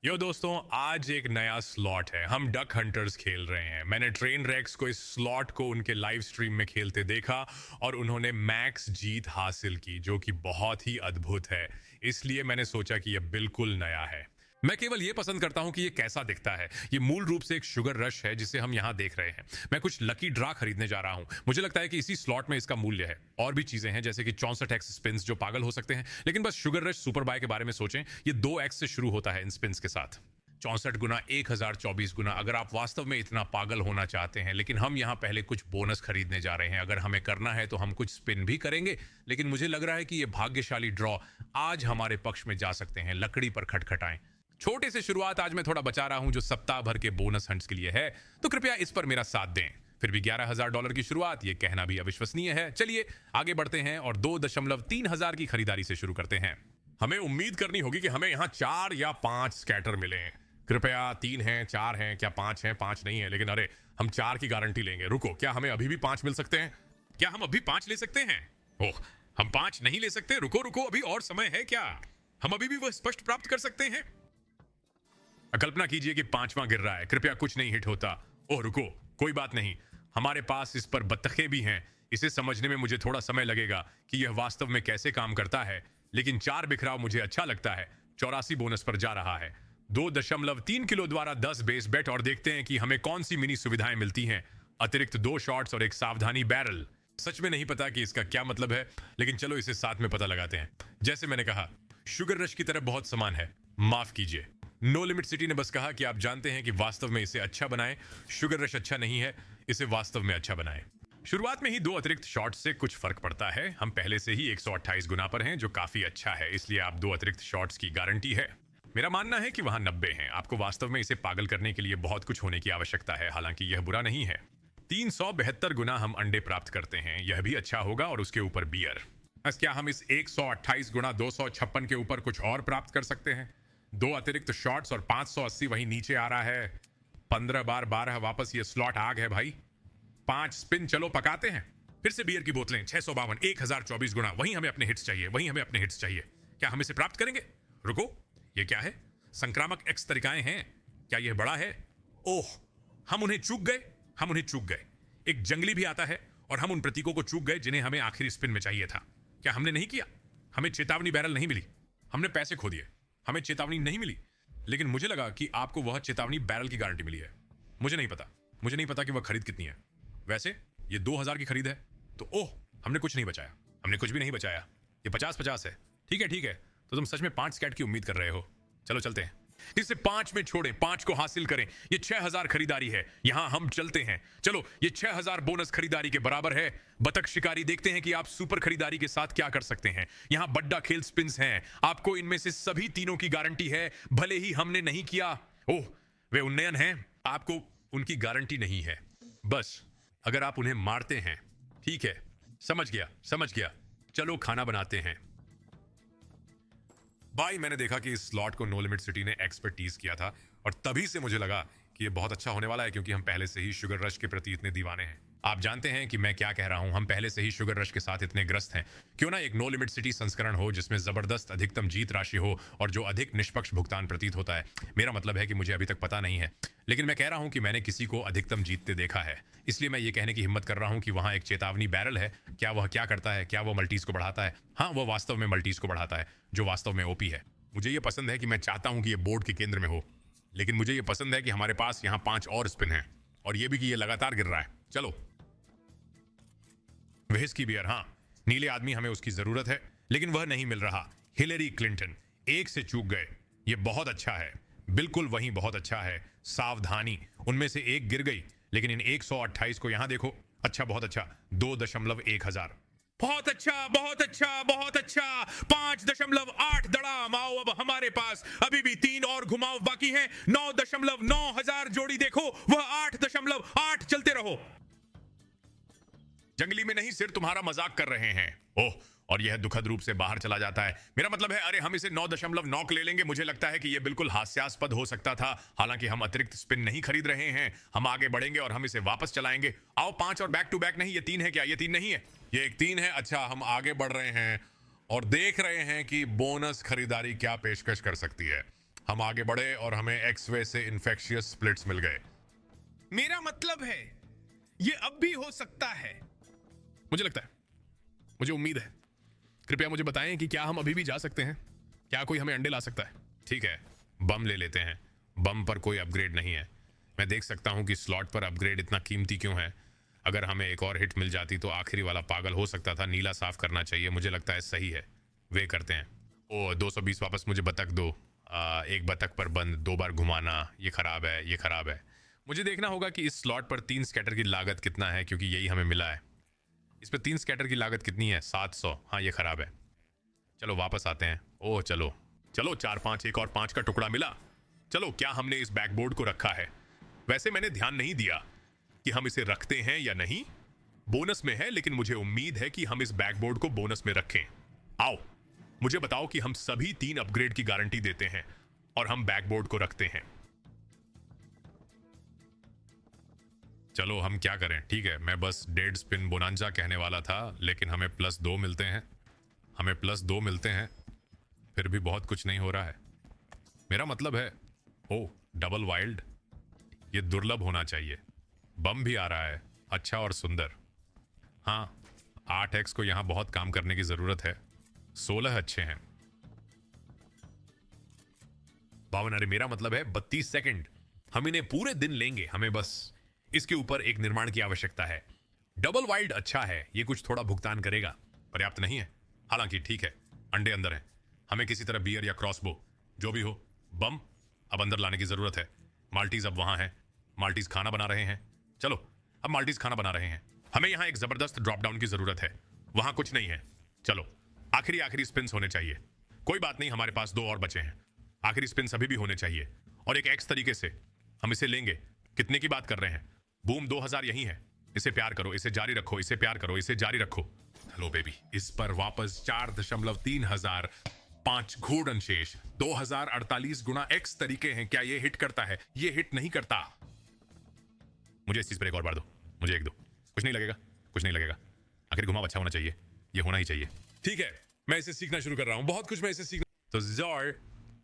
यो दोस्तों, आज एक नया स्लॉट है। हम डक हंटर्स खेल रहे हैं। मैंने ट्रेन रेक्स को इस स्लॉट को उनके लाइव स्ट्रीम में खेलते देखा और उन्होंने मैक्स जीत हासिल की, जो कि बहुत ही अद्भुत है। इसलिए मैंने सोचा कि यह बिल्कुल नया है। मैं केवल यह पसंद करता हूं कि यह कैसा दिखता है। यह मूल रूप से एक शुगर रश है जिसे हम यहां देख रहे हैं। मैं कुछ लकी ड्रा खरीदने जा रहा हूं। मुझे लगता है कि इसी स्लॉट में इसका मूल्य है। और भी चीजें हैं जैसे कि 64x स्पिन्स जो पागल हो सकते हैं, लेकिन बस शुगर रश सुपर बाय के बारे में सोचें। ये 2x से शुरू होता है इन स्पिन्स के साथ। 64 गुना 1024 गुना। अगर आप वास्तव में इतना पागल होना चाहते हैं, लेकिन हम यहाँ पहले कुछ बोनस खरीदने जा रहे हैं। अगर हमें करना है तो हम कुछ स्पिन भी करेंगे, लेकिन मुझे लग रहा है कि ये भाग्यशाली ड्रॉ आज हमारे पक्ष में जा सकते हैं। लकड़ी पर खटखटाएं। छोटे से शुरुआत आज मैं थोड़ा बचा रहा हूं जो सप्ताह भर के बोनस हंट्स के लिए है, तो कृपया इस पर मेरा साथ दें। फिर भी $11,000 की शुरुआत, ये कहना भी अविश्वसनीय है। चलिए आगे बढ़ते हैं और 2.3 हजार की खरीदारी से शुरू करते हैं। हमें उम्मीद करनी होगी कि हमें यहाँ 4 या 5 स्कैटर मिले। कृपया 3 हैं, 4 हैं, क्या 5 हैं? 5 नहीं है, लेकिन अरे हम 4 की गारंटी लेंगे। रुको, क्या हमें अभी भी 5 मिल सकते हैं? क्या हम अभी 5 ले सकते हैं? ओह, हम 5 नहीं ले सकते। रुको रुको, अभी और समय है क्या? हम अभी भी वह स्पष्ट प्राप्त कर सकते हैं। कल्पना कीजिए कि 5वां गिर रहा है। कृपया कुछ नहीं हिट होता। ओह रुको, कोई बात नहीं, हमारे पास इस पर बत्तखें भी हैं। इसे समझने में मुझे थोड़ा समय लगेगा कि यह वास्तव में कैसे काम करता है, लेकिन 4 बिखराव मुझे अच्छा लगता है। 84 बोनस पर जा रहा है। 2.3 किलो द्वारा 10 बेस बेट और देखते हैं कि हमें कौन सी मिनी सुविधाएं मिलती हैं। अतिरिक्त 2 शॉट्स और एक सावधानी बैरल। सच में नहीं पता कि इसका क्या मतलब है, लेकिन चलो इसे साथ में पता लगाते हैं। जैसे मैंने कहा, शुगर रश की तरह बहुत समान है। माफ कीजिए, नो लिमिट सिटी ने बस कहा कि आप जानते हैं कि वास्तव में इसे अच्छा बनाएं। शुगर रश अच्छा नहीं है, इसे वास्तव में अच्छा बनाएं। शुरुआत में ही 2 अतिरिक्त शॉट्स से कुछ फर्क पड़ता है। हम पहले से ही 128 गुना पर हैं, जो काफी अच्छा है। इसलिए आप 2 अतिरिक्त शॉट्स की गारंटी है। मेरा मानना है कि वहां 90 हैं। आपको वास्तव में इसे पागल करने के लिए बहुत कुछ होने की आवश्यकता है, हालांकि यह बुरा नहीं है। 372 गुना हम अंडे प्राप्त करते हैं, यह भी अच्छा होगा। और उसके ऊपर बियर। बस क्या हम इस 128 गुना 256 के ऊपर कुछ और प्राप्त कर सकते हैं? 2 अतिरिक्त शॉट्स और 580 वहीं नीचे आ रहा है। 15 बार 12 वापस, ये स्लॉट आग है भाई। 5 स्पिन, चलो पकाते हैं। फिर से बियर की बोतलें। 652, 1024 गुना। वहीं हमें अपने हिट्स चाहिए, वहीं हमें अपने हिट्स चाहिए। क्या हम इसे प्राप्त करेंगे? रुको, ये क्या है? संक्रामक एक्स तरीकाएं हैं। क्या यह बड़ा है? ओह, हम उन्हें चूक गए। हम उन्हें चूक गए। एक जंगली भी आता है और हम उन प्रतीकों को चूक गए जिन्हें हमें आखिरी स्पिन में चाहिए था। क्या हमने नहीं किया? हमें चेतावनी बैरल नहीं मिली। हमने पैसे खो दिए। हमें चेतावनी नहीं मिली। लेकिन मुझे लगा कि आपको वह चेतावनी बैरल की गारंटी मिली है। मुझे नहीं पता। मुझे नहीं पता कि वह खरीद कितनी है। वैसे ये 2000 की खरीद है, तो ओह, हमने कुछ नहीं बचाया। हमने कुछ भी नहीं बचाया। ये 50-50 है। ठीक है ठीक है, तो तुम सच में 5 स्कैट की उम्मीद कर रहे हो। चलो चलते हैं। इसे 5 में छोड़ें, 5 को हासिल करें। ये 6000 खरीदारी है। यहां हम चलते हैं। चलो, ये 6000 बोनस खरीदारी के बराबर है। बतख शिकारी, देखते हैं कि आप सुपर खरीदारी के साथ क्या कर सकते हैं। यहां बड्डा खेल स्पिन्स हैं। आपको इनमें से सभी तीनों की गारंटी है, भले ही हमने नहीं किया। ओह, वे उन्नयन हैं। आपको उनकी गारंटी नहीं है। बस अगर आप उन्हें मारते हैं। ठीक है, समझ गया समझ गया। चलो खाना बनाते हैं। भाई, मैंने देखा कि इस स्लॉट को नो लिमिट सिटी ने एक्सपर्टीज किया था, और तभी से मुझे लगा कि ये बहुत अच्छा होने वाला है, क्योंकि हम पहले से ही शुगर रश के प्रति इतने दीवाने हैं। आप जानते हैं कि मैं क्या कह रहा हूं। हम पहले से ही शुगर रश के साथ इतने ग्रस्त हैं। क्यों ना एक नो लिमिट सिटी संस्करण हो जिसमें जबरदस्त अधिकतम जीत राशि हो और जो अधिक निष्पक्ष भुगतान प्रतीत होता है। मेरा मतलब है कि मुझे अभी तक पता नहीं है, लेकिन मैं कह रहा हूं कि मैंने किसी को अधिकतम जीतते देखा है। इसलिए मैं ये कहने की हिम्मत कर रहा हूं कि वहां एक चेतावनी बैरल है। क्या वह क्या करता है? क्या वह मल्टीज को बढ़ाता है? हाँ, वह वास्तव में मल्टीज को बढ़ाता है, जो वास्तव में ओपी है। मुझे ये पसंद है कि मैं चाहता हूं कि ये बोर्ड के केंद्र में हो, लेकिन मुझे ये पसंद है कि हमारे पास यहां 5 और स्पिन हैं, और ये भी कि ये लगातार गिर रहा है। चलो, विस्की बियर। हाँ, नीले आदमी, हमें उसकी जरूरत है, लेकिन वह नहीं मिल रहा। हिलेरी क्लिंटन, 1 से चूक गए। ये बहुत अच्छा है, बिल्कुल वहीं बहुत अच्छा है। सावधानी, उनमें से 1 गिर गई, लेकिन इन 128 को यहां देखो। अच्छा, बहुत अच्छा। 2.1 हजार। बहुत अच्छा बहुत अच्छा बहुत अच्छा। 5.8 दड़ाम। आओ, अब हमारे पास अभी भी 3 और घुमाव बाकी हैं। 9.9 हजार जोड़ी देखो, वह 8.8। चलते रहो। जंगली में नहीं, सिर तुम्हारा मजाक कर रहे हैं। ओह, और यह दुखद रूप से बाहर चला जाता है। मेरा मतलब है, अरे हम इसे 9.9 ले लेंगे। मुझे लगता है कि यह बिल्कुल हास्यास्पद हो सकता था। हालांकि हम अतिरिक्त स्पिन नहीं खरीद रहे हैं। हम आगे बढ़ेंगे और हम इसे वापस चलाएंगे। आओ, 5 और बैक टू बैक नहीं। ये 3 है क्या? ये 3 नहीं है, ये एक 3 है। अच्छा, हम आगे बढ़ रहे हैं और देख रहे हैं कि बोनस खरीदारी क्या पेशकश कर सकती है। हम आगे बढ़े और हमें एक्स वे से इन्फेक्शियस स्प्लिट्स मिल गए। मेरा मतलब है ये अब भी हो सकता है। मुझे लगता है, मुझे उम्मीद है। कृपया मुझे बताएं कि क्या हम अभी भी जा सकते हैं? क्या कोई हमें अंडे ला सकता है? ठीक है, बम ले लेते हैं। बम पर कोई अपग्रेड नहीं है। मैं देख सकता हूं कि स्लॉट पर अपग्रेड इतना कीमती क्यों है। अगर हमें एक और हिट मिल जाती तो आखिरी वाला पागल हो सकता था। नीला साफ करना चाहिए, मुझे लगता है सही है। वे करते हैं। ओ 220 वापस मुझे बतख दो। एक बतख पर बंद, 2 बार घुमाना, ये खराब है, ये खराब है। मुझे देखना होगा कि इस स्लॉट पर 3 स्कैटर की लागत कितना है, क्योंकि यही हमें मिला है। इस पर 3 स्कैटर की लागत कितनी है? 700। हाँ, ये खराब है। चलो वापस आते हैं। ओह चलो चलो, 4-5, एक और 5 का टुकड़ा मिला। चलो, क्या हमने इस बैकबोर्ड को रखा है? वैसे मैंने ध्यान नहीं दिया कि हम इसे रखते हैं या नहीं। बोनस में है, लेकिन मुझे उम्मीद है कि हम इस बैकबोर्ड को बोनस में रखें। आओ, मुझे बताओ कि हम सभी 3 अपग्रेड की गारंटी देते हैं और हम बैकबोर्ड को रखते हैं। चलो हम क्या करें? ठीक है, मैं बस डेड स्पिन बोनांजा कहने वाला था, लेकिन हमें +2 मिलते हैं। हमें +2 मिलते हैं, फिर भी बहुत कुछ नहीं हो रहा है। मेरा मतलब है, ओ डबल वाइल्ड, ये दुर्लभ होना चाहिए। बम भी आ रहा है, अच्छा और सुंदर। हाँ, 8x को यहां बहुत काम करने की जरूरत है। 16 अच्छे हैं। 52, अरे मेरा मतलब है 32 सेकंड। हम इन्हें पूरे दिन लेंगे, हमें बस इसके ऊपर एक निर्माण की आवश्यकता है। डबल वाइल्ड अच्छा है, ये कुछ थोड़ा भुगतान करेगा, पर्याप्त नहीं है। हालांकि ठीक है, अंडे अंदर हैं। हमें किसी तरह बियर या क्रॉसबो, जो भी हो, बम अब अंदर लाने की जरूरत है। माल्टीज अब वहां है। माल्टीज खाना बना रहे हैं। चलो, अब माल्टीज खाना बना रहे हैं। हमें यहां एक जबरदस्त ड्रॉप डाउन की जरूरत है। वहां कुछ नहीं है। चलो, आखिरी स्पिन्स होने चाहिए। कोई बात नहीं, हमारे पास 2 और बचे हैं। आखिरी स्पिन्स अभी भी होने चाहिए, और एक एक्स तरीके से हम इसे लेंगे। कितने की बात कर रहे हैं? बूम 2000 यही है। इसे प्यार करो, इसे जारी रखो, इसे प्यार करो, इसे जारी रखो। हेलो बेबी, इस पर वापस 4.3 हजार 5 घूर्णन शेष। 2048 गुणा एक्स तरीके हैं। क्या ये हिट करता है? ये हिट नहीं करता। मुझे इस चीज पर एक और बार दो, मुझे एक दो। कुछ नहीं लगेगा, कुछ नहीं लगेगा। आखिर घुमाव अच्छा होना चाहिए, ये होना ही चाहिए। ठीक है, मैं इसे सीखना शुरू कर रहा हूं। बहुत कुछ मैं इसे सीख। तो Zor,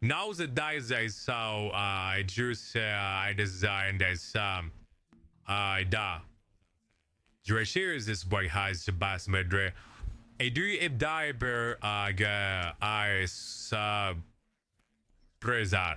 now the dice I saw, I just I designed as da. Dressers this boy has the best madre. I do if diaper I prezar.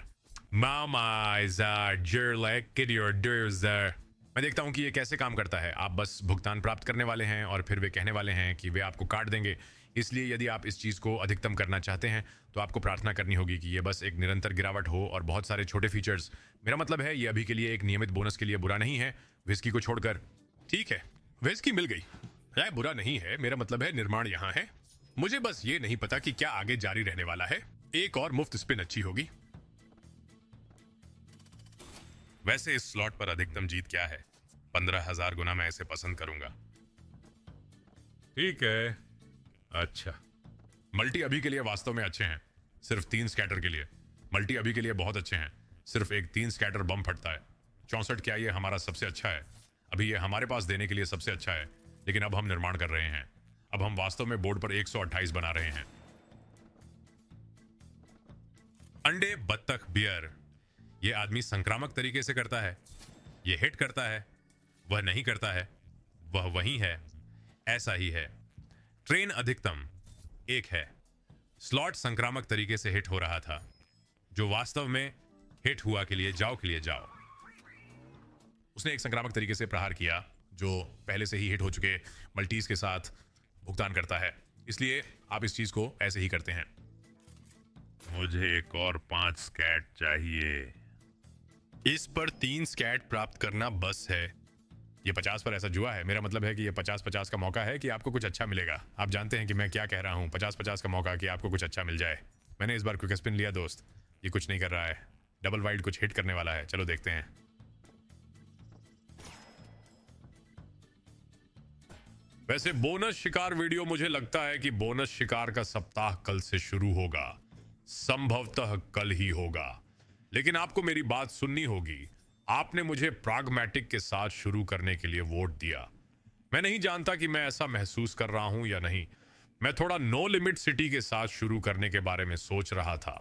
Mama is jerlek get your doors there. मैं देखता हूं कि ये कैसे काम करता है। आप बस भुगतान प्राप्त करने वाले हैं और फिर वे कहने वाले हैं कि वे आपको काट देंगे। इसलिए यदि आप इस चीज़ को अधिकतम करना चाहते हैं तो आपको प्रार्थना करनी होगी कि ये बस एक निरंतर गिरावट हो और बहुत सारे छोटे फीचर्स। मेरा मतलब है, ये अभी के लिए एक नियमित बोनस के लिए बुरा नहीं है, विस्की को छोड़कर। ठीक है, विस्की मिल गई, यह बुरा नहीं है। मेरा मतलब है, निर्माण यहाँ है। मुझे बस ये नहीं पता कि क्या आगे जारी रहने वाला है। एक और मुफ्त स्पिन अच्छी होगी। वैसे इस स्लॉट पर अधिकतम जीत क्या है? 15,000 गुना मैं इसे पसंद करूंगा। ठीक है, अच्छा। मल्टी अभी के लिए वास्तव में अच्छे हैं, सिर्फ 3 स्कैटर के लिए। मल्टी अभी के लिए बहुत अच्छे हैं, सिर्फ एक 3 स्कैटर बम फटता है। 64, क्या ये हमारा सबसे अच्छा है? अभी ये हमारे पास देने के लिए सबसे अच्छा है, लेकिन अब हम निर्माण कर रहे हैं। अब हम वास्तव में बोर्ड पर 128 बना रहे हैं। अंडे, बत्तख, बियर। ये आदमी संक्रामक तरीके से करता है। ये हिट करता है, वह नहीं करता है, वह वही है, ऐसा ही है। ट्रेन अधिकतम 1 है। स्लॉट संक्रामक तरीके से हिट हो रहा था, जो वास्तव में हिट हुआ के लिए जाओ। उसने एक संक्रामक तरीके से प्रहार किया, जो पहले से ही हिट हो चुके मल्टीज के साथ भुगतान करता है। इसलिए आप इस चीज को ऐसे ही करते हैं। मुझे एक और 5 स्कैट चाहिए। इस पर 3 स्कैट प्राप्त करना बस है। ये 50 पर ऐसा जुआ है। मेरा मतलब है कि ये 50-50 का मौका है कि आपको कुछ अच्छा मिलेगा। आप जानते हैं कि मैं क्या कह रहा हूँ। 50-50 का मौका कि आपको कुछ अच्छा मिल जाए। मैंने इस बार क्विक स्पिन लिया दोस्त, ये कुछ नहीं कर रहा है। डबल वाइल्ड कुछ हिट करने वाला है, चलो देखते हैं। वैसे बोनस शिकार वीडियो, मुझे लगता है कि बोनस शिकार का सप्ताह कल से शुरू होगा। संभवतः कल ही होगा, लेकिन आपको मेरी बात सुननी होगी। आपने मुझे प्राग्मैटिक के साथ शुरू करने के लिए वोट दिया। मैं नहीं जानता कि मैं ऐसा महसूस कर रहा हूं या नहीं। मैं थोड़ा नो लिमिट सिटी के साथ शुरू करने के बारे में सोच रहा था,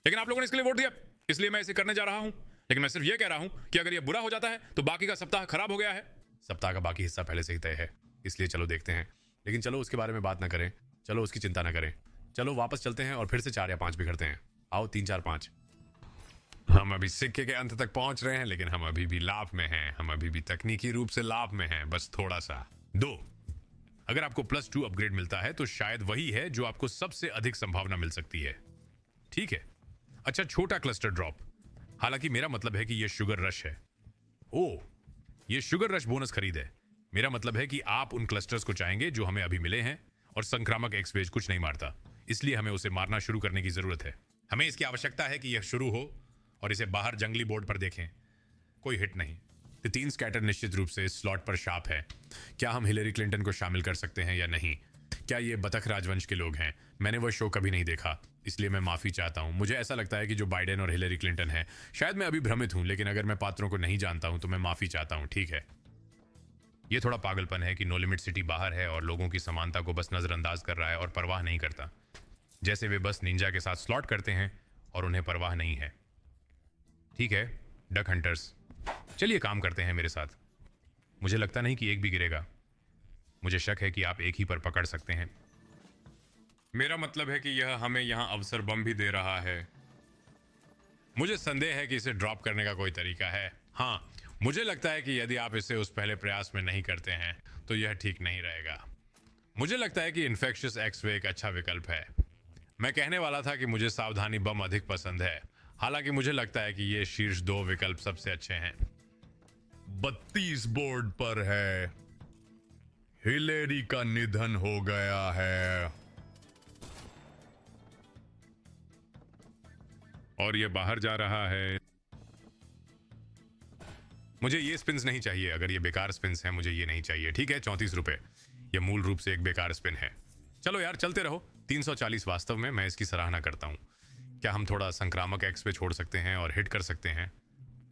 लेकिन आप लोगों ने इसके लिए वोट दिया। इसलिए मैं इसे करने जा रहा हूं। लेकिन मैं सिर्फ यह कह रहा हूं कि अगर यह बुरा हो जाता है तो बाकी का सप्ताह खराब हो गया है। सप्ताह का बाकी हिस्सा पहले से ही तय है, इसलिए चलो देखते हैं। लेकिन चलो उसके बारे में बात ना करें, चलो उसकी चिंता ना करें। चलो वापस चलते हैं और फिर से 4 या 5 बिगड़ते हैं। आओ 3 4 5। हम अभी सिक्के के अंत तक पहुंच रहे हैं, लेकिन हम अभी भी लाभ में हैं। हम अभी भी तकनीकी रूप से लाभ में हैं, बस थोड़ा सा। 2। अगर आपको +2 अपग्रेड मिलता है तो शायद वही है जो आपको सबसे अधिक संभावना मिल सकती है। ठीक है, अच्छा छोटा क्लस्टर ड्रॉप। हालांकि मेरा मतलब है कि यह शुगर रश है। ओह, यह शुगर रश बोनस खरीद है। मेरा मतलब है कि आप उन क्लस्टर्स को चाहेंगे जो हमें अभी मिले हैं, और संक्रामक एक्सवेज कुछ नहीं मारता, इसलिए हमें उसे मारना शुरू करने की जरूरत है। हमें इसकी आवश्यकता है कि यह शुरू हो और इसे बाहर जंगली बोर्ड पर देखें। कोई हिट नहीं। तो 3 स्कैटर निश्चित रूप से इस स्लॉट पर शार्प है। क्या हम हिलेरी क्लिंटन को शामिल कर सकते हैं या नहीं? क्या ये बतख राजवंश के लोग हैं? मैंने वह शो कभी नहीं देखा, इसलिए मैं माफी चाहता हूं। मुझे ऐसा लगता है कि जो बाइडेन और हिलेरी क्लिंटन है, शायद मैं अभी भ्रमित हूं, लेकिन अगर मैं पात्रों को नहीं जानता हूं तो मैं माफी चाहता हूं, ठीक है? यह थोड़ा पागलपन है कि नो लिमिट सिटी बाहर है और लोगों की समानता को बस नजरअंदाज कर रहा है और परवाह नहीं करता, जैसे वे बस निंजा के साथ स्लॉट करते हैं और उन्हें परवाह नहीं है। ठीक है डक हंटर्स, चलिए काम करते हैं मेरे साथ। मुझे लगता नहीं कि एक भी गिरेगा। मुझे शक है कि आप एक ही पर पकड़ सकते हैं। मेरा मतलब है कि यह हमें यहां अवसर बम भी दे रहा है। मुझे संदेह है कि इसे ड्रॉप करने का कोई तरीका है। हाँ, मुझे लगता है कि यदि आप इसे उस पहले प्रयास में नहीं करते हैं तो यह ठीक नहीं रहेगा। मुझे लगता है कि इन्फेक्शियस एक्स-वे एक अच्छा विकल्प है। मैं कहने वाला था कि मुझे सावधानी बम अधिक पसंद है, हालांकि मुझे लगता है कि ये शीर्ष 2 विकल्प सबसे अच्छे हैं। 32 बोर्ड पर है। हिलेरी का निधन हो गया है और ये बाहर जा रहा है। मुझे ये स्पिन्स नहीं चाहिए। अगर ये बेकार स्पिन्स हैं, मुझे ये नहीं चाहिए। ठीक है, 34 रुपए। ये मूल रूप से एक बेकार स्पिन है। चलो यार, चलते रहो। 340 वास्तव में मैं इसकी सराहना करता हूं। क्या हम थोड़ा संक्रामक एक्स पे छोड़ सकते हैं और हिट कर सकते हैं?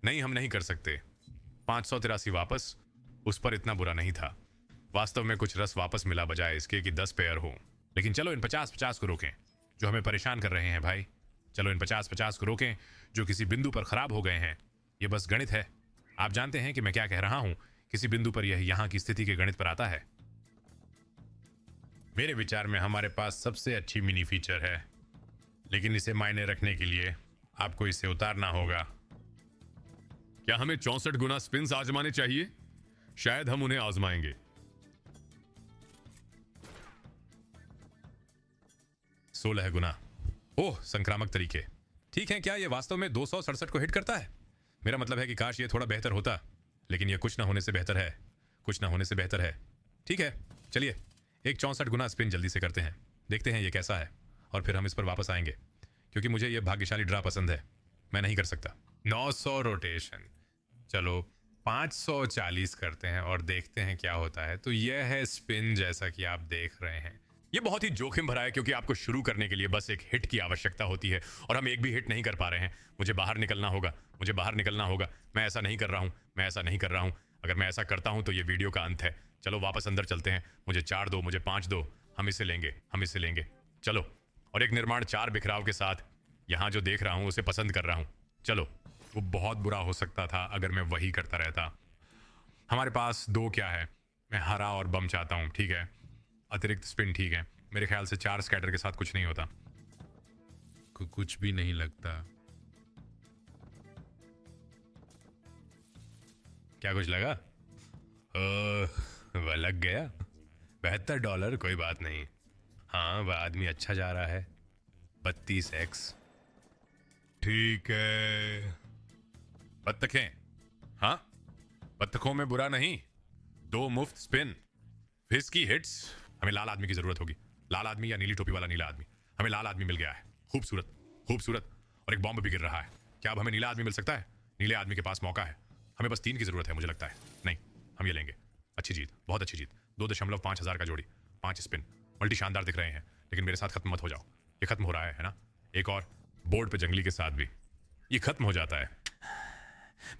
नहीं, हम नहीं कर सकते। 583 वापस, उस पर इतना बुरा नहीं था। वास्तव में कुछ रस वापस मिला, बजाय इसके कि 10 पेयर हो। लेकिन चलो इन 50-50 को रोकें जो हमें परेशान कर रहे हैं भाई। चलो इन 50-50 को रोकें जो किसी बिंदु पर खराब हो गए हैं। ये बस गणित है। आप जानते हैं कि मैं क्या कह रहा हूं। किसी बिंदु पर यह यहां की स्थिति के गणित पर आता है। मेरे विचार में हमारे पास सबसे अच्छी मिनी फीचर है, लेकिन इसे मायने रखने के लिए आपको इसे उतारना होगा। क्या हमें 64 गुना स्पिन्स आजमाने चाहिए? शायद हम उन्हें आजमाएंगे। 16 गुना। ओह, संक्रामक तरीके। ठीक है, क्या यह वास्तव में 267 को हिट करता है? मेरा मतलब है कि काश ये थोड़ा बेहतर होता, लेकिन यह कुछ ना होने से बेहतर है। कुछ ना होने से बेहतर है। ठीक है, चलिए एक 64 गुना स्पिन जल्दी से करते हैं, देखते हैं ये कैसा है, और फिर हम इस पर वापस आएंगे, क्योंकि मुझे यह भाग्यशाली ड्रा पसंद है। मैं नहीं कर सकता। 900 रोटेशन। चलो 540 करते हैं और देखते हैं क्या होता है। तो यह है स्पिन, जैसा कि आप देख रहे हैं। ये बहुत ही जोखिम भरा है, क्योंकि आपको शुरू करने के लिए बस एक हिट की आवश्यकता होती है, और हम एक भी हिट नहीं कर पा रहे हैं। मुझे बाहर निकलना होगा, मुझे बाहर निकलना होगा। मैं ऐसा नहीं कर रहा हूं, मैं ऐसा नहीं कर रहा हूं। अगर मैं ऐसा करता हूं तो ये वीडियो का अंत है। चलो वापस अंदर चलते हैं। मुझे 4 दो, मुझे 5 दो। हम इसे लेंगे, हम इसे लेंगे। चलो, और एक निर्माण 4 बिखराव के साथ यहां जो देख रहा हूं उसे पसंद कर रहा हूं। चलो, वो बहुत बुरा हो सकता था अगर मैं वही करता रहता। हमारे पास 2 क्या है? मैं हरा और बम चाहता हूं। ठीक है, अतिरिक्त स्पिन। ठीक है, मेरे ख्याल से 4 स्कैटर के साथ कुछ नहीं होता। कुछ भी नहीं लगता। क्या कुछ लगा? वह लग गया। $72, कोई बात नहीं। हाँ, वह आदमी अच्छा जा रहा है। 32x। ठीक है। बत्तखें। हाँ, बत्तखों में बुरा नहीं। 2 मुफ्त स्पिन, फिज की हिट्स। हमें लाल आदमी की जरूरत होगी। लाल आदमी या नीली टोपी वाला नीला आदमी। हमें लाल आदमी मिल गया है। खूबसूरत, खूबसूरत। और एक बॉम्ब भी गिर रहा है। क्या अब हमें नीला आदमी मिल सकता है? नीले आदमी के पास मौका है। हमें बस 3 की जरूरत है, मुझे लगता है। नहीं, हम ये लेंगे। अच्छी जीत, बहुत अच्छी जीत। 2.5 का जोड़ी, 5 स्पिन। मल्टी शानदार दिख रहे हैं, लेकिन मेरे साथ खत्म मत हो जाओ। ये खत्म हो रहा है ना? एक और बोर्ड पे जंगली के साथ भी ये खत्म हो जाता है।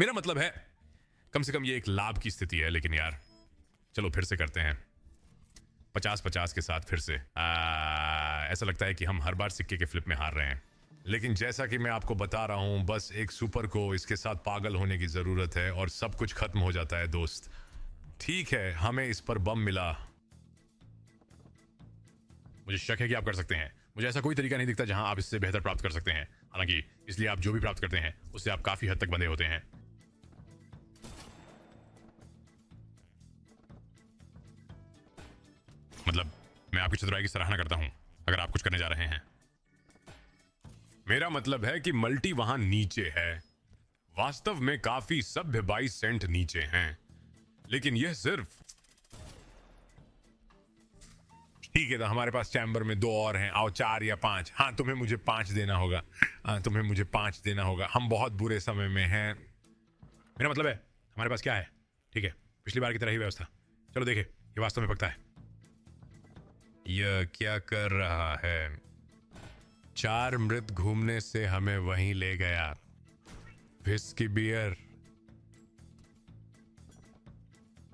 मेरा मतलब है कम से कम ये एक लाभ की स्थिति है। लेकिन यार, चलो फिर से करते हैं 50-50 के साथ फिर से। ऐसा लगता है कि हम हर बार सिक्के के फ्लिप में हार रहे हैं। लेकिन जैसा कि मैं आपको बता रहा हूं, बस एक सुपर को इसके साथ पागल होने की जरूरत है और सब कुछ खत्म हो जाता है दोस्त। ठीक है, हमें इस पर बम मिला। मुझे शक है कि आप कर सकते हैं। मुझे ऐसा कोई तरीका नहीं दिखता जहां आप इससे बेहतर प्राप्त कर सकते हैं। हालांकि इसलिए आप जो भी प्राप्त करते हैं उससे आप काफी हद तक बंधे होते हैं। मतलब मैं आपकी चतुराई की सराहना करता हूं अगर आप कुछ करने जा रहे हैं। मेरा मतलब है कि मल्टी वहां नीचे है। वास्तव में काफी सभ्य 22 सेंट नीचे हैं, लेकिन यह सिर्फ ठीक है। तो हमारे पास चैम्बर में 2 और हैं। आओ 4 या 5। हाँ, तुम्हें मुझे 5 देना होगा। तुम्हें मुझे 5 देना होगा। हम बहुत बुरे समय में हैं। मेरा मतलब है हमारे पास क्या है। ठीक है, पिछली बार की तरह ही व्यवस्था। चलो देखे ये वास्तव में पकता है। यह क्या कर रहा है? 4 मृत घूमने से हमें वहीं ले गया। विस्की बियर,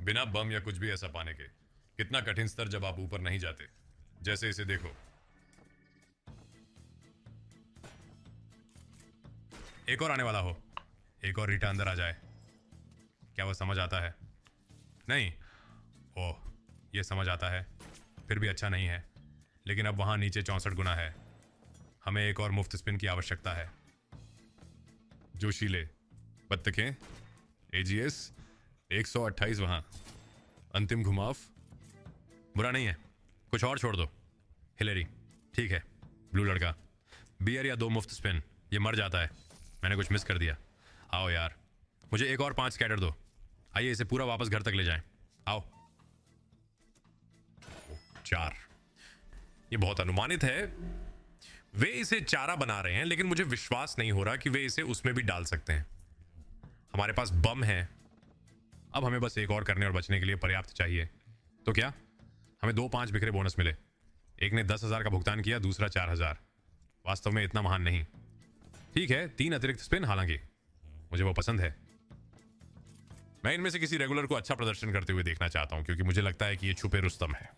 बिना बम या कुछ भी ऐसा पाने के। कितना कठिन स्तर जब आप ऊपर नहीं जाते। जैसे इसे देखो। एक और आने वाला हो। एक और रीटा अंदर आ जाए। क्या वो समझ आता है? नहीं। ओह, ये समझ आता है। फिर भी अच्छा नहीं है। लेकिन अब वहां नीचे 64 गुना है। हमें एक और मुफ्त स्पिन की आवश्यकता है। जोशीले बत्तखें, एजीएस 128 वहां। अंतिम घुमाव। बुरा नहीं है, कुछ और छोड़ दो। हिलेरी, ठीक है। ब्लू लड़का, बियर या 2 मुफ्त स्पिन। ये मर जाता है। मैंने कुछ मिस कर दिया। आओ यार, मुझे एक और 5 स्कैटर दो। आइए इसे पूरा वापस घर तक ले जाएं। आओ। 4। ये बहुत अनुमानित है। वे इसे चारा बना रहे हैं, लेकिन मुझे विश्वास नहीं हो रहा कि वे इसे उसमें भी डाल सकते हैं। हमारे पास बम है। अब हमें बस एक और करने और बचने के लिए पर्याप्त चाहिए। तो क्या हमें 2 5 बिखरे बोनस मिले? एक ने 10,000 का भुगतान किया, दूसरा 4,000। वास्तव में इतना महान नहीं। ठीक है, 3 अतिरिक्त स्पिन। हालांकि मुझे वो पसंद है। मैं इनमें से किसी रेगुलर को अच्छा प्रदर्शन करते हुए देखना चाहता हूं, क्योंकि मुझे लगता है कि ये छुपे रुस्तम है।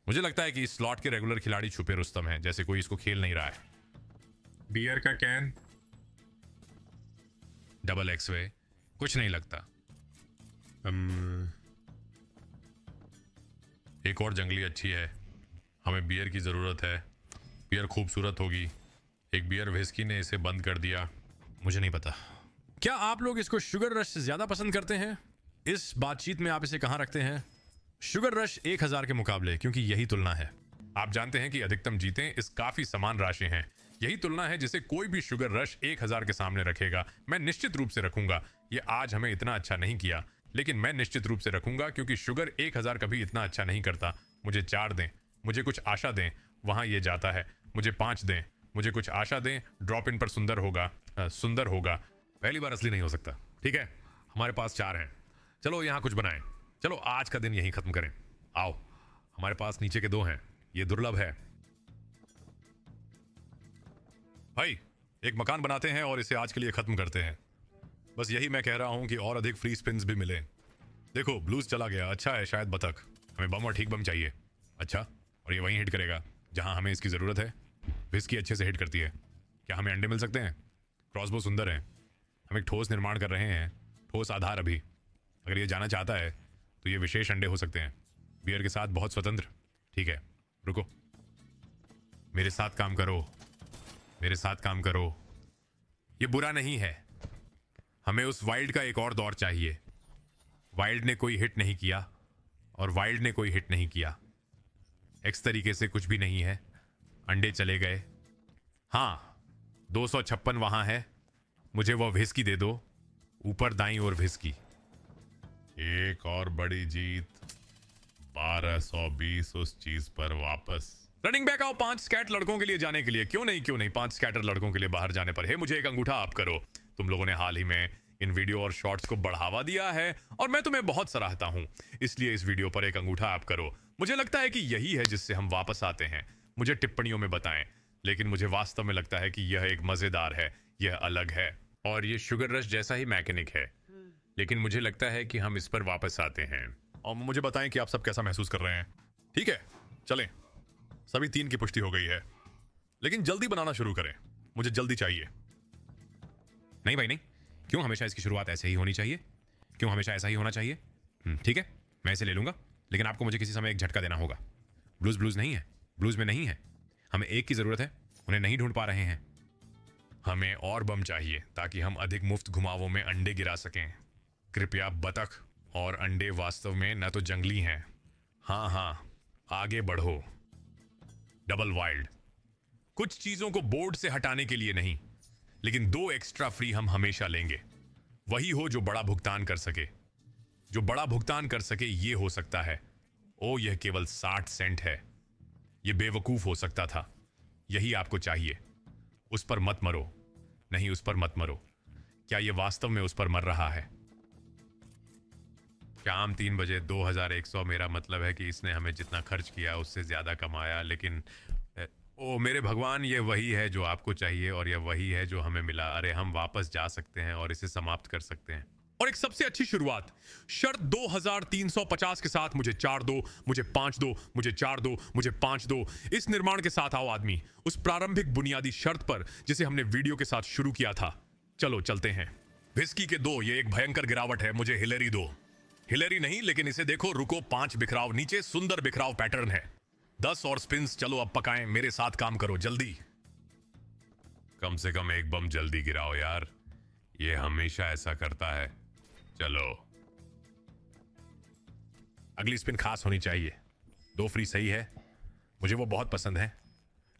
मुझे लगता है कि इस स्लॉट के रेगुलर खिलाड़ी छुपे रुस्तम है, जैसे कोई इसको खेल नहीं रहा है। बियर का कैन। डबल एक्स वे, कुछ नहीं लगता। एक और जंगली अच्छी है। हमें बियर की जरूरत है। बियर खूबसूरत होगी। एक बियर विस्की ने इसे बंद कर दिया। मुझे नहीं पता। क्या आप लोग इसको शुगर रश से ज्यादा पसंद करते हैं? इस बातचीत में आप इसे कहां रखते हैं? शुगर रश 1000 के मुकाबले, क्योंकि यही तुलना है। आप जानते हैं कि अधिकतम जीतें इस काफी समान राशि हैं। यही तुलना है जिसे कोई भी शुगर रश 1000 के सामने रखेगा। मैं निश्चित रूप से रखूंगा। ये आज हमें इतना अच्छा नहीं किया, लेकिन मैं निश्चित रूप से रखूंगा, क्योंकि शुगर 1000 कभी इतना अच्छा नहीं करता। मुझे 4 दें, मुझे कुछ आशा दें। वहां ये जाता है। मुझे 5 दें, मुझे कुछ आशा दें। ड्रॉप इन पर सुंदर होगा। सुंदर होगा। पहली बार असली नहीं हो सकता। ठीक है, हमारे पास 4 हैं। चलो यहां कुछ बनाएं। चलो आज का दिन यहीं खत्म करें। आओ, हमारे पास नीचे के 2 हैं। ये दुर्लभ है। भाई, एक मकान बनाते हैं और इसे आज के लिए खत्म करते हैं। बस यही मैं कह रहा हूं कि और अधिक फ्री स्पिन्स भी मिले। देखो, ब्लूज चला गया। अच्छा है, शायद बतख। हमें बम और ठीक बम चाहिए। अच्छा, और ये वहीं हिट करेगा जहां हमें इसकी जरूरत है। विस्की अच्छे से हिट करती है। क्या हमें अंडे मिल सकते हैं? क्रॉसबो सुंदर है। हम एक ठोस निर्माण कर रहे हैं। ठोस आधार अभी। अगर ये जाना चाहता है तो ये विशेष अंडे हो सकते हैं, बियर के साथ बहुत स्वतंत्र। ठीक है, रुको। मेरे साथ काम करो। मेरे साथ काम करो। ये बुरा नहीं है। हमें उस वाइल्ड का एक और दौर चाहिए। वाइल्ड ने कोई हिट नहीं किया और वाइल्ड ने कोई हिट नहीं किया। एक्स तरीके से कुछ भी नहीं है। अंडे चले गए। हाँ, 256 वहां है। मुझे वो विस्की दे दो। ऊपर दाईं ओर विस्की। एक और बड़ी जीत। 1220 उस चीज पर वापस। रनिंग बैक आओ 5 स्कैट लड़कों के लिए जाने के लिए। क्यों नहीं 5 स्कैटर लड़कों के लिए बाहर जाने पर है। मुझे एक अंगूठा आप करो। तुम लोगों ने हाल ही में इन वीडियो और शॉर्ट्स को बढ़ावा दिया है और मैं तुम्हें बहुत सराहता हूं। इसलिए इस वीडियो पर एक अंगूठा आप करो। मुझे लगता है कि यही है जिससे हम वापस आते हैं। मुझे टिप्पणियों में बताएं, लेकिन मुझे वास्तव में लगता है कि यह एक मजेदार है। यह अलग है और ये शुगर रश जैसा ही मैकेनिक है, लेकिन मुझे लगता है कि हम इस पर वापस आते हैं। और मुझे बताएं कि आप सब कैसा महसूस कर रहे हैं। ठीक है, चलें। सभी 3 की पुष्टि हो गई है, लेकिन जल्दी बनाना शुरू करें। मुझे जल्दी चाहिए। नहीं भाई नहीं, क्यों हमेशा इसकी शुरुआत ऐसे ही होनी चाहिए? क्यों हमेशा ऐसा ही होना चाहिए? ठीक है, मैं इसे ले लूंगा, लेकिन आपको मुझे किसी समय एक झटका देना होगा। ब्लूज नहीं है, ब्लूज में नहीं है। हमें एक की जरूरत है, उन्हें नहीं ढूंढ पा रहे हैं। हमें और बम चाहिए ताकि हम अधिक मुफ्त घुमावों में अंडे गिरा सकें। कृपया बतख और अंडे वास्तव में न तो जंगली हैं। हाँ, आगे बढ़ो। Double wild. कुछ चीजों को बोर्ड से हटाने के लिए नहीं, लेकिन 2 एक्स्ट्रा फ्री हम हमेशा लेंगे। वही हो जो बड़ा भुगतान कर सके। जो बड़ा भुगतान कर सके ये हो सकता है। ओ, यह केवल 60 सेंट है। यह बेवकूफ हो सकता था। यही आपको चाहिए। उस पर मत मरो। नहीं, उस पर मत मरो। क्या यह वास्तव में उस पर मर रहा है? शाम 3 बजे 2100। मेरा मतलब है कि इसने हमें जितना खर्च किया उससे ज्यादा कमाया। लेकिन ओ मेरे भगवान, ये वही है जो आपको चाहिए और यह वही है जो हमें मिला। अरे, हम वापस जा सकते हैं और इसे समाप्त कर सकते हैं। और एक सबसे अच्छी शुरुआत, शर्त 2350 के साथ। मुझे 4 दो, मुझे 5 दो, मुझे 4 दो, मुझे 5 दो। इस निर्माण के साथ आओ आदमी, उस प्रारंभिक बुनियादी शर्त पर जिसे हमने वीडियो के साथ शुरू किया था। चलो चलते हैं। विस्की के 2, ये एक भयंकर गिरावट है। मुझे हिलेरी दो। हिलेरी नहीं, लेकिन इसे देखो। रुको, 5 बिखराव नीचे, सुंदर बिखराव पैटर्न है। 10 और स्पिन्स। चलो अब पकाएं, मेरे साथ काम करो जल्दी। कम से कम एक बम जल्दी गिराओ यार, ये हमेशा ऐसा करता है। चलो, अगली स्पिन खास होनी चाहिए। 2 फ्री सही है, मुझे वो बहुत पसंद है,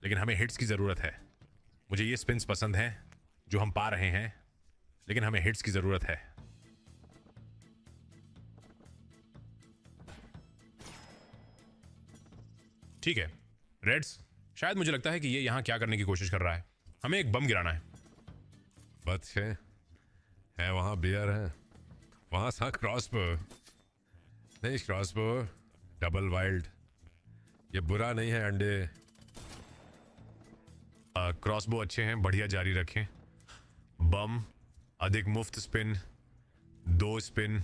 लेकिन हमें हिट्स की जरूरत है। मुझे ये स्पिन्स पसंद हैं जो हम पा रहे हैं, लेकिन हमें हिट्स की जरूरत है। ठीक है रेड्स, शायद मुझे लगता है कि ये यहां क्या करने की कोशिश कर रहा है। हमें एक बम गिराना है। बस है वहां बियर है, वहां सा क्रॉसबो। नहीं क्रॉसबो, डबल वाइल्ड। ये बुरा नहीं है अंडे। क्रॉसबो अच्छे हैं, बढ़िया, जारी रखें। बम, अधिक मुफ्त स्पिन, 2 स्पिन।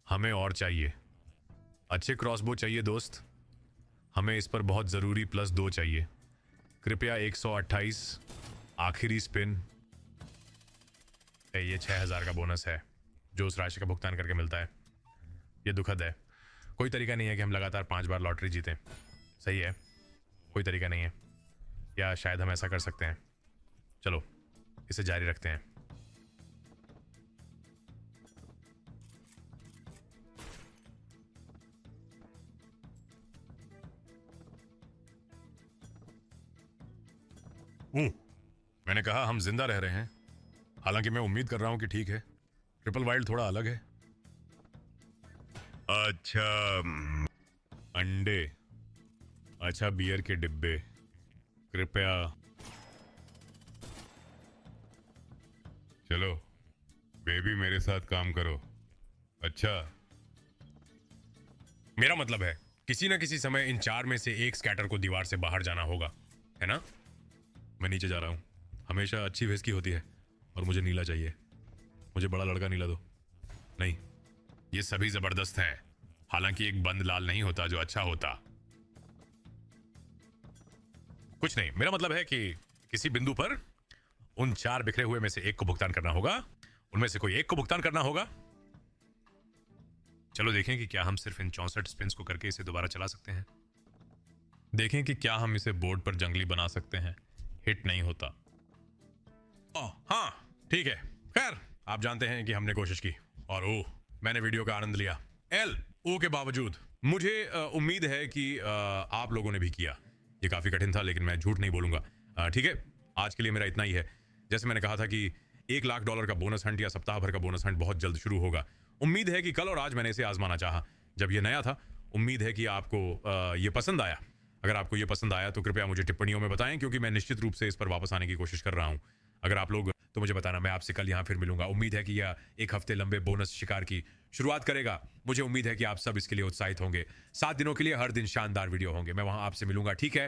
हमें और चाहिए। अच्छे क्रॉसबो चाहिए दोस्त। हमें इस पर बहुत जरूरी +2 चाहिए। कृपया 128। आखिरी स्पिन। ये 6000 का बोनस है जो उस राशि का भुगतान करके मिलता है। ये दुखद है। कोई तरीका नहीं है कि हम लगातार 5 बार लॉटरी जीतें। सही है, कोई तरीका नहीं है। या शायद हम ऐसा कर सकते हैं। चलो इसे जारी रखते हैं। मैंने कहा हम जिंदा रह रहे हैं, हालांकि मैं उम्मीद कर रहा हूं कि ठीक है। ट्रिपल वाइल्ड थोड़ा अलग है। अच्छा, अंडे। अच्छा, बियर के डिब्बे। कृपया चलो बेबी, मेरे साथ काम करो। अच्छा, मेरा मतलब है किसी ना किसी समय इन 4 में से एक स्कैटर को दीवार से बाहर जाना होगा, है ना? मैं नीचे जा रहा हूं। हमेशा अच्छी विस्की होती है और मुझे नीला चाहिए। मुझे बड़ा लड़का नीला दो। नहीं, ये सभी जबरदस्त हैं, हालांकि एक बंद लाल नहीं होता जो अच्छा होता। कुछ नहीं, मेरा मतलब है कि किसी बिंदु पर उन 4 बिखरे हुए में से एक को भुगतान करना होगा। उनमें से कोई एक को भुगतान करना होगा। चलो देखें कि क्या हम सिर्फ इन 64 स्पिन्स को करके इसे दोबारा चला सकते हैं। देखें कि क्या हम इसे बोर्ड पर जंगली बना सकते हैं। हिट नहीं होता। हाँ ठीक है। खैर, आप जानते हैं कि हमने कोशिश की और मैंने वीडियो का आनंद लिया। के बावजूद मुझे उम्मीद है कि आप लोगों ने भी किया। ये काफी कठिन था, लेकिन मैं झूठ नहीं बोलूंगा। ठीक है, आज के लिए मेरा इतना ही है। जैसे मैंने कहा था कि $1 लाख का बोनस हंट या सप्ताह भर का बोनस हंट बहुत जल्द शुरू होगा। उम्मीद है कि कल और आज मैंने इसे आजमाना चाहा जब ये नया था। उम्मीद है कि आपको ये पसंद आया। अगर आपको ये पसंद आया तो कृपया मुझे टिप्पणियों में बताएं, क्योंकि मैं निश्चित रूप से इस पर वापस आने की कोशिश कर रहा हूं। अगर आप लोग तो मुझे बताना। मैं आपसे कल यहां फिर मिलूंगा। उम्मीद है कि यह 1 हफ्ते लंबे बोनस शिकार की शुरुआत करेगा। मुझे उम्मीद है कि आप सब इसके लिए उत्साहित होंगे। 7 दिनों के लिए हर दिन शानदार वीडियो होंगे। मैं वहां आपसे मिलूंगा, ठीक है?